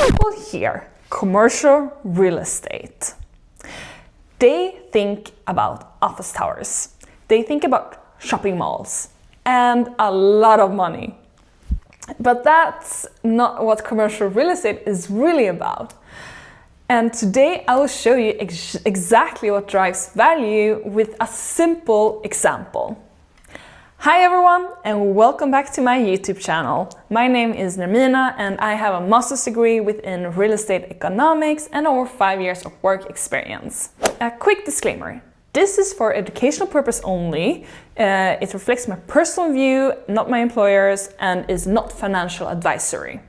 people hear commercial real estate, they think about office towers. They think about shopping malls and a lot of money. But that's not what commercial real estate is really about. And today I will show you exactly what drives value with a simple example. Hi everyone, and welcome back to my YouTube channel. My name is Nermina and I have a master's degree within real estate economics and over 5 years of work experience. A quick disclaimer. This is for educational purpose only. It reflects my personal view, not my employer's, and is not financial advisory.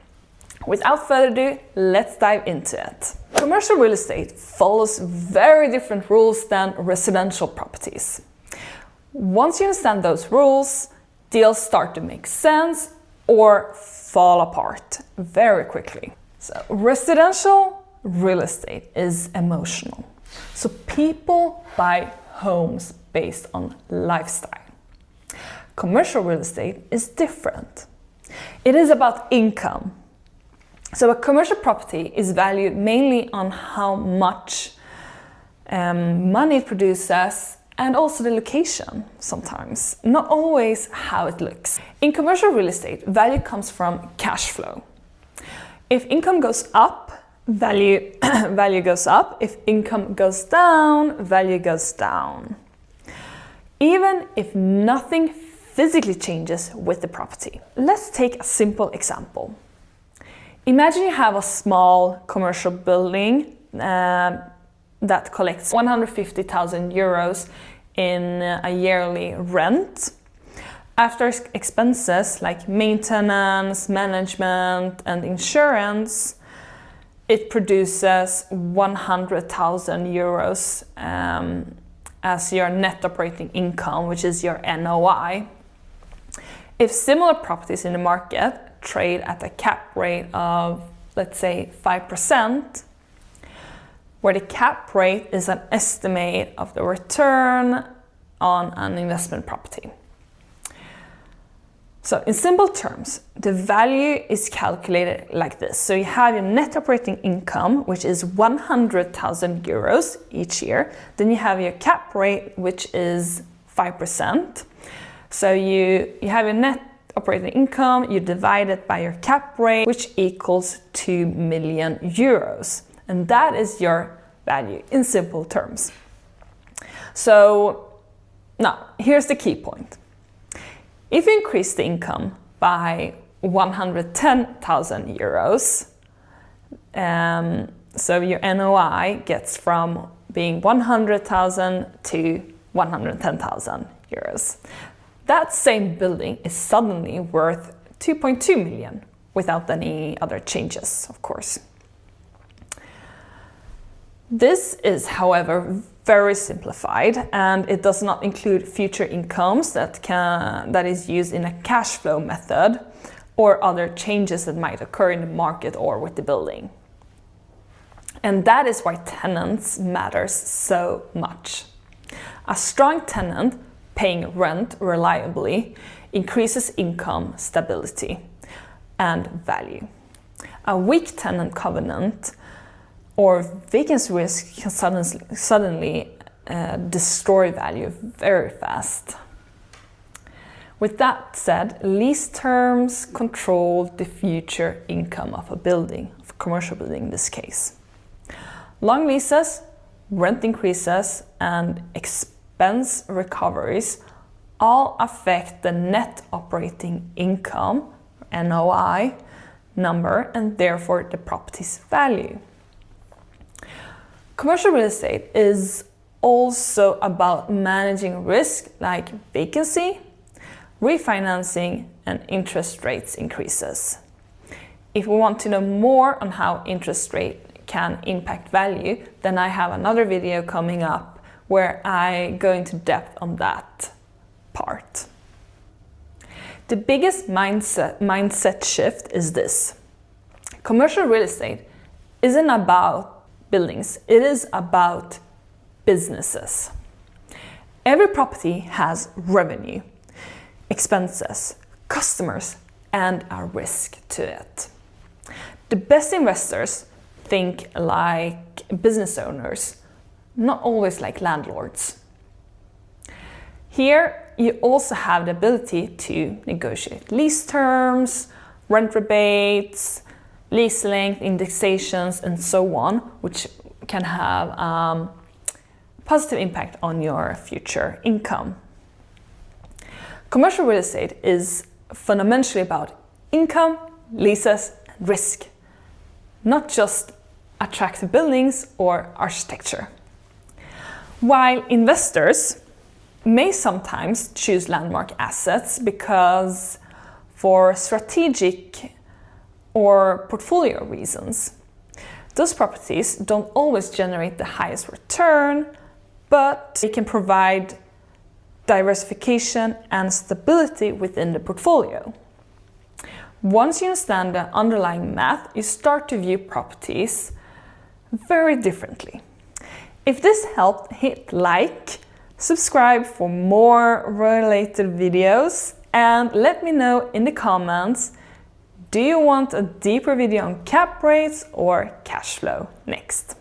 Without further ado, let's dive into it. Commercial real estate follows very different rules than residential properties. Once you understand those rules, deals start to make sense or fall apart very quickly. So, residential real estate is emotional. So people buy homes based on lifestyle. Commercial real estate is different. It is about income. So a commercial property is valued mainly on how much money it produces and also the location sometimes, not always how it looks. In commercial real estate, value comes from cash flow. If income goes up, value goes up. If income goes down, value goes down. Even if nothing physically changes with the property. Let's take a simple example. Imagine you have a small commercial building that collects 150,000 euros in a yearly rent. After expenses like maintenance, management, and insurance, it produces 100,000 euros as your net operating income, which is your NOI. If similar properties in the market trade at a cap rate of, let's say, 5%, where the cap rate is an estimate of the return on an investment property. So in simple terms, the value is calculated like this. So you have your net operating income, which is 100,000 euros each year. Then you have your cap rate, which is 5%. So you have your net operating income, you divide it by your cap rate, which equals 2 million euros. And that is your value in simple terms. So now, here's the key point. If you increase the income by 110,000 euros, so your NOI gets from being 100,000 to 110,000 euros. That same building is suddenly worth 2.2 million without any other changes, of course. This is, however, very simplified, and it does not include future incomes that is used in a cash flow method or other changes that might occur in the market or with the building. And that is why tenants matters so much. A strong tenant paying rent reliably increases income stability and value. A weak tenant covenant or vacancy risk can suddenly destroy value very fast. With that said, lease terms control the future income of a building, of a commercial building in this case. Long leases, rent increases, and expense recoveries all affect the net operating income, NOI, number, and therefore the property's value. Commercial real estate is also about managing risk like vacancy, refinancing, and interest rates increases. If we want to know more on how interest rate can impact value, then I have another video coming up where I go into depth on that part. The biggest mindset shift is this. Commercial real estate isn't about buildings, it is about businesses. Every property has revenue, expenses, customers, and a risk to it. The best investors think like business owners, not always like landlords. Here, you also have the ability to negotiate lease terms, rent rebates, lease length, indexations, and so on, which can have a positive impact on your future income. Commercial real estate is fundamentally about income, leases, and risk, not just attractive buildings or architecture. While investors may sometimes choose landmark assets because for strategic or portfolio reasons, those properties don't always generate the highest return, but they can provide diversification and stability within the portfolio. Once you understand the underlying math, you start to view properties very differently. If this helped, hit like, subscribe for more related videos, and let me know in the comments, do you want a deeper video on cap rates or cash flow next?